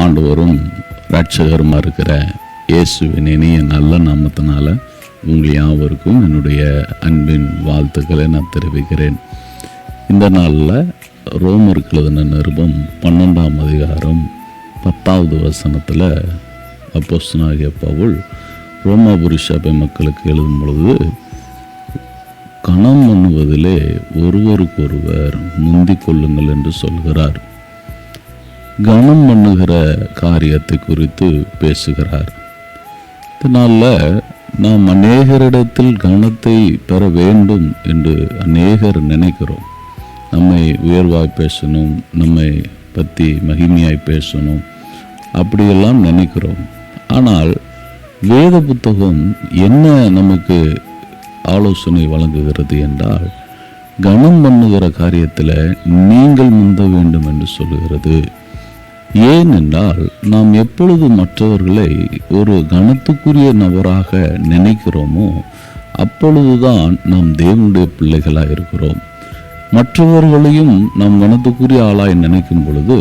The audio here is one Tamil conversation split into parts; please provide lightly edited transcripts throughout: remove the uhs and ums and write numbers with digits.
ஆண்டவரும் இரட்சகருமா இருக்கிற இயேசுவின் இனிய நல்ல நாமத்தினால உங்கள் யாவருக்கும் என்னுடைய அன்பின் வாழ்த்துக்களை நான் தெரிவிக்கிறேன். இந்த நாளில் ரோமருக்கு எழுதின நிருபம் 12ஆம் அதிகாரம் 10வது வசனத்தில் அப்போஸ்தலனாகிய பவுல் ரோமாபுரி சபை மக்களுக்கு எழுதும் பொழுது, கணம் பண்ணுவதிலே ஒருவருக்கொருவர் முந்திக் கொள்ளுங்கள் என்று சொல்கிறார். கனம் பண்ணுகிற காரியத்தை குறித்து பேசுகிறார். இதனால் நாம் அநேகரிடத்தில் கனத்தை பெற வேண்டும் என்று அநேகர் நினைக்கிறோம். நம்மை உயர்வாய் பேசணும், நம்மை பற்றி மகிமையாய் பேசணும், அப்படியெல்லாம் நினைக்கிறோம். ஆனால் வேத புத்தகம் என்ன நமக்கு ஆலோசனை வழங்குகிறது என்றால், கனம் பண்ணுகிற காரியத்தில் நீங்கள் முந்த வேண்டும் என்று சொல்லுகிறது. ஏனென்றால் நாம் எப்பொழுது மற்றவர்களை ஒரு கனத்துக்குரிய நபராக நினைக்கிறோமோ அப்பொழுதுதான் நாம் தேவனுடைய பிள்ளைகளாக இருக்கிறோம். மற்றவர்களையும் நாம் கனத்துக்குரிய ஆளாய் நினைக்கும் பொழுது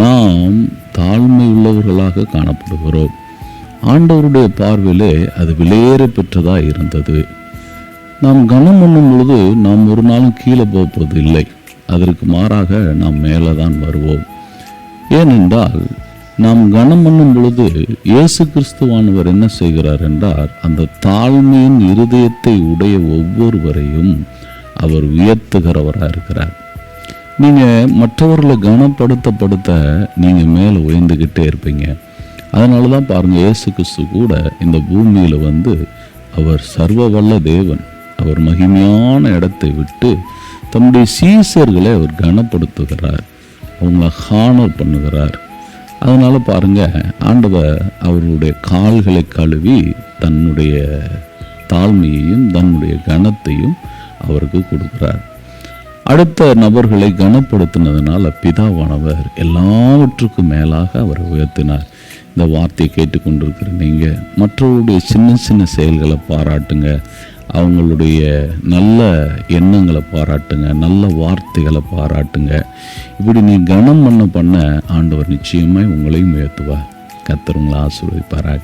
நாம் தாழ்மை உள்ளவர்களாக காணப்படுகிறோம். ஆண்டவருடைய பார்வையிலே அது விலையேற பெற்றதாக இருந்தது. நாம் கனம் பண்ணும் பொழுது நாம் ஒரு நாளும் கீழே போவது இல்லை, அதற்கு மாறாக நாம் மேலே தான் வருவோம். ஏனென்றால் நாம் கனம் பண்ணும் பொழுது இயேசு கிறிஸ்துவானவர் என்ன செய்கிறார் என்றால், அந்த தாழ்மையின் இருதயத்தை உடைய ஒவ்வொருவரையும் அவர் உயர்த்துகிறவராக இருக்கிறார். நீங்கள் மற்றவர்களை கனப்படுத்த நீங்கள் மேலே உயர்ந்துக்கிட்டே இருப்பீங்க. அதனால தான் பாருங்கள், இயேசு கிறிஸ்து கூட இந்த பூமியில் அவர் சர்வ வல்ல தேவன். அவர் மகிமையான இடத்தை விட்டு தன்னுடைய சீசர்களை அவர் கனப்படுத்துகிறார், அவங்கள ஹானர் பண்ணுகிறார். அதனால் பாருங்கள், ஆண்டவர் அவருடைய கால்களை கழுவி தன்னுடைய தாழ்மையையும் தன்னுடைய கனத்தையும் அவருக்கு கொடுக்கிறார். அடுத்த நபர்களை கனப்படுத்தினதுனால பிதாவானவர் எல்லாவற்றுக்கும் மேலாக அவரை உயர்த்தினார். இந்த வார்த்தையை கேட்டுக்கொண்டிருக்கிற நீங்கள் மற்றவருடைய சின்ன சின்ன செயல்களை பாராட்டுங்க, அவங்களுடைய நல்ல எண்ணங்களை பாராட்டுங்க, நல்ல வார்த்தைகளை பாராட்டுங்க. இப்படி நீ கனம் பண்ண ஆண்டவர் நிச்சயமாய் உங்களையும் உயர்த்துவார். கர்த்தர் உங்களை ஆசீர்வதிப்பாராக.